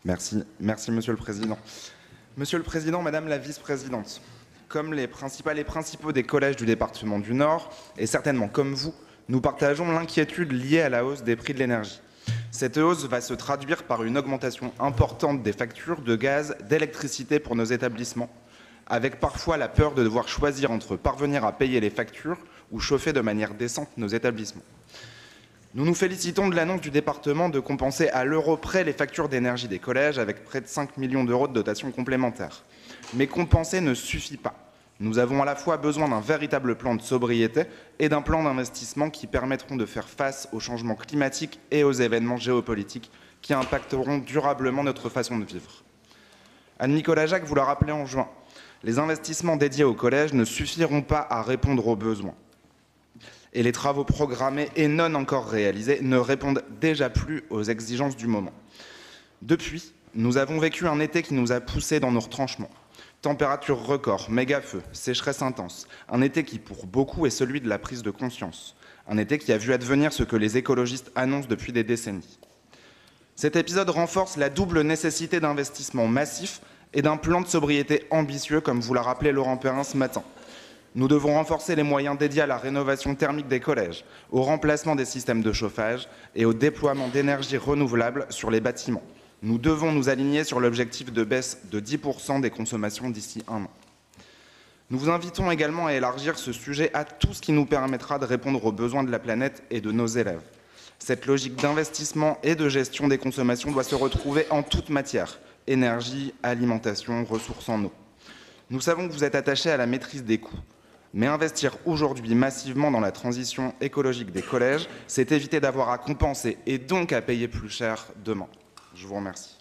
Merci, Monsieur le Président. Monsieur le Président, Madame la Vice-Présidente, comme les principaux des collèges du département du Nord, et certainement comme vous, nous partageons l'inquiétude liée à la hausse des prix de l'énergie. Cette hausse va se traduire par une augmentation importante des factures de gaz, d'électricité pour nos établissements, avec parfois la peur de devoir choisir entre parvenir à payer les factures ou chauffer de manière décente nos établissements. Nous nous félicitons de l'annonce du département de compenser à l'euro près les factures d'énergie des collèges avec près de 5 millions d'euros de dotation complémentaire. Mais compenser ne suffit pas. Nous avons à la fois besoin d'un véritable plan de sobriété et d'un plan d'investissement qui permettront de faire face aux changements climatiques et aux événements géopolitiques qui impacteront durablement notre façon de vivre. Anne-Nicolas Jacques vous l'a rappelé en juin, les investissements dédiés au collège ne suffiront pas à répondre aux besoins. Et les travaux programmés et non encore réalisés ne répondent déjà plus aux exigences du moment. Depuis, nous avons vécu un été qui nous a poussés dans nos retranchements. Températures records, méga-feux, sécheresse intense. Un été qui, pour beaucoup, est celui de la prise de conscience. Un été qui a vu advenir ce que les écologistes annoncent depuis des décennies. Cet épisode renforce la double nécessité d'investissements massifs et d'un plan de sobriété ambitieux, comme vous l'a rappelé Laurent Perrin ce matin. Nous devons renforcer les moyens dédiés à la rénovation thermique des collèges, au remplacement des systèmes de chauffage et au déploiement d'énergies renouvelables sur les bâtiments. Nous devons nous aligner sur l'objectif de baisse de 10% des consommations d'ici un an. Nous vous invitons également à élargir ce sujet à tout ce qui nous permettra de répondre aux besoins de la planète et de nos élèves. Cette logique d'investissement et de gestion des consommations doit se retrouver en toute matière, énergie, alimentation, ressources en eau. Nous savons que vous êtes attachés à la maîtrise des coûts. Mais investir aujourd'hui massivement dans la transition écologique des collèges, c'est éviter d'avoir à compenser et donc à payer plus cher demain. Je vous remercie.